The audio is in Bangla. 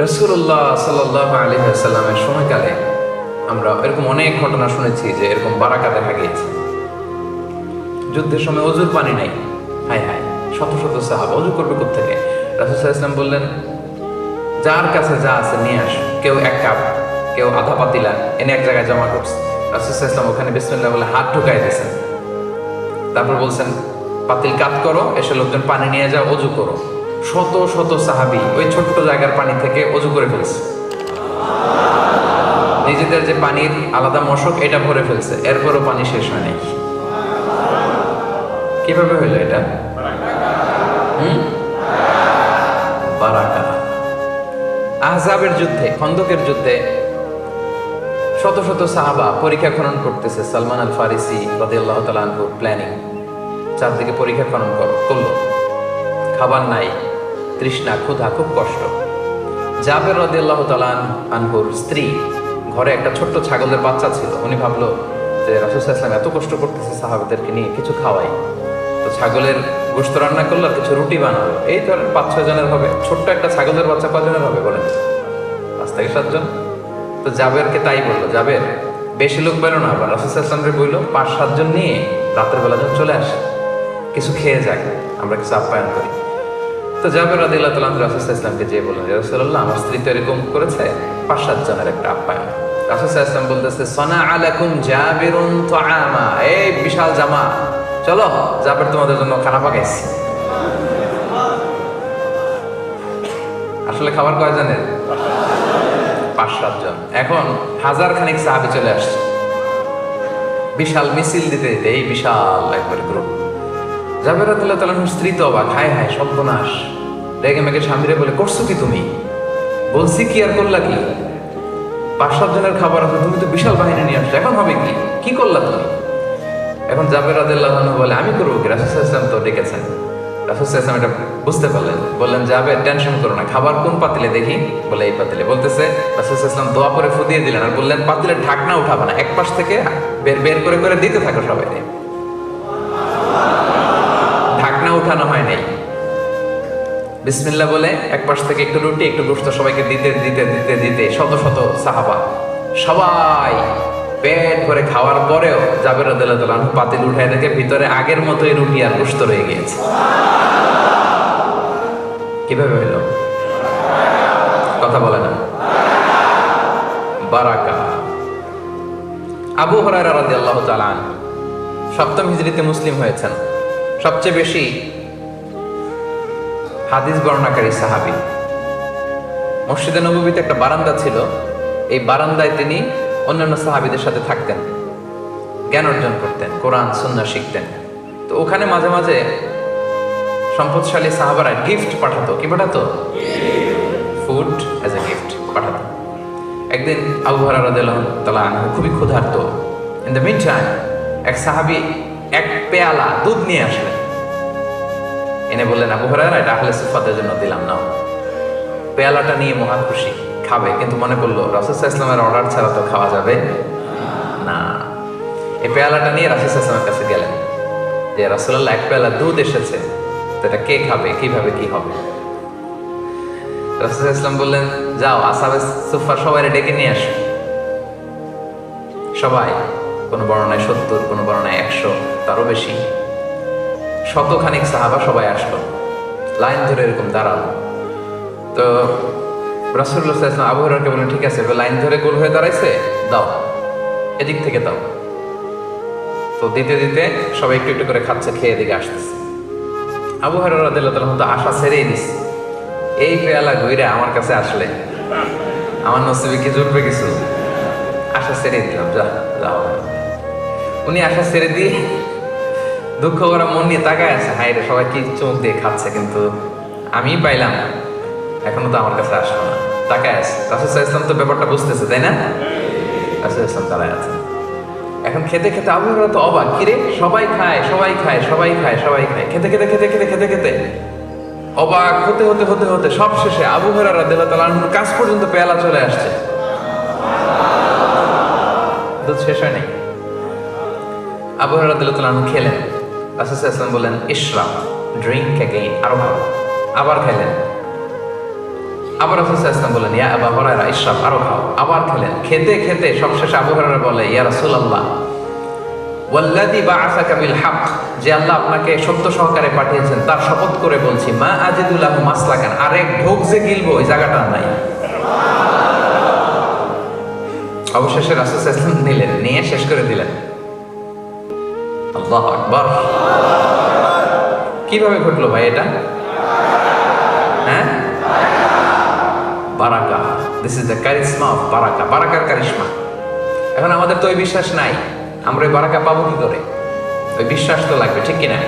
রাসূলুল্লাহ সাল্লাল্লাহু আলাইহি ওয়াসাল্লামের সময়কালে আমরা এরকম অনেক ঘটনা শুনেছি যে এরকম বারাকা দেখা গিয়েছে। যুদ্ধের সময় অজুর পানি নাই, হায় হায়, শত শত সাহাবা অজু করবে কোত্থেকে? রাসূল সাল্লাল্লাহু আলাইহি ওয়াসাল্লাম বললেন, যার কাছে যা আছে নিয়ে আস। কেউ এক কাপ, কেউ আধা পাতিলা এনে এক জায়গায় জমা করছে। রাসূল সাল্লাল্লাহু আলাইহি ওয়াসাল্লাম ওখানে বিসমিল্লাহ বলে হাত ঢুকাই দিয়েছেন। তারপর বলছেন, পাতিল কাত করো, এসে লোকজন পানি নিয়ে যাও, অজু করো। শত শত সাহাবী ওই ছোট্ট জায়গার পানি থেকে অজু করে ফেলছে। নিজেদের যে পানির আলাদা মশক এটা ভরে ফেলছে, এরপরও পানি শেষ হয় নাই। কিভাবে হইল এটা? বারাকা। আহজাবের যুদ্ধে, খন্দকের যুদ্ধে শত শত সাহাবা পরীক্ষা খনন করতেছে। সালমান আল ফারিসি রাদিয়াল্লাহু তাআলা আনহু প্ল্যানিং, চারদিকে পরীক্ষা খনন করলো। খাবার নাই, তৃষ্ণা, ক্ষুধা, খুব কষ্ট। জাবের রাদিয়াল্লাহু তাআলা আনহুর স্ত্রী, ঘরে একটা ছোট্ট ছাগলের বাচ্চা ছিল। উনি ভাবলো যে রাসূল সাল্লাল্লাহু আলাইহি ওয়াসাল্লাম এত কষ্ট করতেছে সাহাবাদেরকে নিয়ে, কিছু খাওয়াই। তো ছাগলের গোশত রান্না করলো, আর কিছু রুটি বানালো। এই ধরেন 5-6 জনের হবে। ছোট্ট একটা ছাগলের বাচ্চা কজনের হবে বলেন? 5 থেকে 7 জন। তো জাবেরকে তাই বললো, জাবের বেশি লোক বেরো না, আবার রাসূল সাল্লাল্লাহু আলাইহি ওয়াসাল্লামকে বললো 5-7 জন নিয়ে রাতের বেলা যখন চলে আসে কিছু খেয়ে যাক, আমরা কিছু আপ্যায়ন করি। তো জাবের রাদিয়াল্লাহু তাআলা রাসূল সাল্লাল্লাহু আলাইহি ওয়াসাল্লামকে যেয়ে বললেন, ইয়া রাসূলুল্লাহ, আমার স্ত্রী তো এরকম করেছে, 5-7 জনের একটা আপ্যায়ন। রাসূল সাল্লাল্লাহু আলাইহি ওয়াসাল্লাম বলতেছে, সানা আলাকুম জাবিরুন তুআমা, এই বিশাল জামা, চলো জাবের তোমাদের জন্য খানা পাকাইছি। আসলে খাবার কয়জনের? 5-7 জন। এখন 1000 খানিক সাহাবী চলে আসছে, বিশাল মিছিল দিতে দিতে, এই বিশাল একবার গ্রুপ। জাবের রাদিয়াল্লাহু তাআলার স্ত্রী তো অবাক, হায় হায় সর্বনাশ। রেগে মেগে স্বামীরে বলে, করছো কি তুমি? বলছি কি আর করলা কি? 5-7 জনের খাবার আছে, তুমি তো বিশাল বাহিনী নিয়ে আসছো, এখন হবে কি? কি করলা তুমি? এখন জাবের রাদিয়াল্লাহু আনহু বলে, আমি করবো কি? রাসূল সাল্লাল্লাহু আলাইহি ওয়াসাল্লাম তো ডেকেছেন। রাসূল সাল্লাল্লাহু আলাইহি ওয়াসাল্লাম এটা বুঝতে পারলেন, বললেন, জাবের টেনশন করো না, খাবার কোন পাতিলে দেখি? বলে এই পাতিলে। বলতেছে, রাসূল সাল্লাল্লাহু আলাইহি ওয়াসাল্লাম দোয়া করে ফুদিয়ে দিলেন আর বললেন, পাতিলের ঢাকনা উঠাবে না, এক পাশ থেকে বের বের করে করে দিতে থাকো সবাই। ঢাকনা উঠানো হয় নাই। বিসমিল্লাহ বলে এক পাশ থেকে একটু রুটি একটু গোশত সবাইকে দিতে দিতে দিতে দিতে শত শত সাহাবা সবাই পেট ভরে খাওয়ার পরেও জাবের রাদিয়াল্লাহু তাআলা আনহু পাতিল উঠায় দেখে ভিতরে আগের মতোই রুটি আর গোশত রয়ে গিয়েছে। কিভাবে হইল? কথা বলে না। বারাকা। আবু হুরায়রা রাদিয়াল্লাহু তাআলা আনহু 7ম হিজরিতে মুসলিম হয়েছেন, সবচেয়ে বেশি হাদিস বর্ণনাকারী সাহাবী। মসজিদে নববীতে একটা বারান্দা ছিল, এই বারান্দায় তিনি অন্যান্য সাহাবীদের সাথে থাকতেন, জ্ঞান অর্জন করতেন, কোরআন সুন্নাহ শিখতেন। তো ওখানে মাঝে মাঝে সম্পদশালী সাহাবারা গিফট পাঠাতো। কি পাঠাতো? ফুড অ্যাজ এ গিফট পাঠাতো। একদিন আবু হুরায়রা রাদিয়াল্লাহু তাআলা আনহু খুবই ক্ষুধার্ত। ইন দ্য মিন টাইম এক সাহাবী এক পেয়ালা দুধ নিয়ে আসলেন, এনে বললেন, আবু হুরায়রা, এটা আহলে সুফফাদের জন্য দিলাম, নাও। পেয়ালাটা নিয়ে মহা খুশি, খাবে, কিন্তু মনে করলো রাসূল সাল্লাল্লাহু আলাইহি ওয়াসাল্লামের অর্ডার ছাড়া তো খাওয়া যাবে না। এই পেয়ালাটা নিয়ে রাসূল সাল্লাল্লাহু আলাইহি ওয়াসাল্লামের কাছে গেলেন যে, রাসূলুল্লাহ, এক পেয়ালা দুধ এসেছে, তো এটা কে খাবে, কিভাবে কি হবে? রাসূল সাল্লাল্লাহু আলাইহি ওয়াসাল্লাম বললেন, যাও আসহাবে সুফফার সবাই ডেকে নিয়ে আসো। সবাই, কোনো বর্ণনায় 70, কোনো বর্ণনায় 100, তারও বেশি, শতখানিক সাহাবা সবাই আসলো, লাইন ধরে এরকম দাঁড়ালো। তো রাসূলুল্লাহ সাল্লাল্লাহু আলাইহি ওয়াসাল্লাম আবু হুরায়রাকে বললেন, ঠিক আছে, লাইন ধরে গোল হয়ে দাঁড়াইছে, দাও, এদিক থেকে দাও। তো দিতে দিতে সবাই একটু একটু করে খাচ্ছে, খেয়ে এদিকে আসতেছে। আবু হুরায়রা রাদিয়াল্লাহু তাআলা তো আশা ছেড়েই দিছে, এই পেয়ালা ঘুরে আমার কাছে আসলে আমার নসিবে কি জুটবে কিছু? আশা ছেড়ে দিলাম, যা যাও। উনি আশা ছেড়ে দিয়ে দুঃখ করা মন নিয়ে তাকায় আছে, হায় রে, সবাই কি চোখ দিয়ে খাচ্ছে, কিন্তু আমি পাইলাম, এখনো তো আমার কাছে আসলো না। তাকায় আছে। রাসূল সাল্লাল্লাহু আলাইহি ওয়াসাল্লাম তো ব্যাপারটা বুঝতেছে, তাই না? রাসূল সাল্লাল্লাহু আলাইহি ওয়াসাল্লাম দাঁড়ায় আছে। এখন খেতে খেতে আবু হুরায়রা তো অবাক, কিরে, সবাই খায় সবাই খায় সবাই খায় সবাই খায়, খেতে খেতে খেতে খেতে খেতে খেতে অবাক হতে হতে হতে হতে সব শেষে আবু হুরায়রা রাদিয়াল্লাহু তাআলা আনহুর কাছ পর্যন্ত পেয়ালা চলে আসছে, দুধ শেষ হয় নাই। আবু হুরায়রা রাদিয়াল্লাহু তাআলা আনহু খেলেন। রাসূল সাল্লাল্লাহু আলাইহি ওয়াসাল্লাম বললেন, ইশরাব, ড্রিঙ্ক অ্যাগেইন, আরো খাও। আবার খাইলেন। আবার রাসূল সাল্লাল্লাহু আলাইহি ওয়াসাল্লাম বলেন, ইয়া আবা হুরায়রা ইশরাব, আরো খাও। আবার খেলেন, খেতে খেতে সবশেষে আবু হুরায়রা বলে, ইয়া রাসূলুল্লাহ ওয়াল্লাযী বা'আসাকা বিল হক, যে আল্লাহ আপনাকে সত্য সহকারে পাঠিয়েছেন তার শপথ করে বলছি, মা আজিদু লাহু মাসলাকান, আরেক ঢোক যে গিলবো ওই জায়গাটা নাই। অবশেষে রাসূল সাল্লাল্লাহু আলাইহি ওয়াসাল্লাম নিলেন, নিয়ে শেষ করে দিলেন। আল্লাহু আকবার। কিভাবে ঘটলো ভাই এটা? হ্যাঁ, বারাকা। This is the charisma of বারাকা, বারাকার কারিশমা। এখন আমাদের তো ওই বিশ্বাস নাই, আমরা ওই বারাকা পাবো কি করে? ওই বিশ্বাস তো লাগবে, ঠিক কিনা?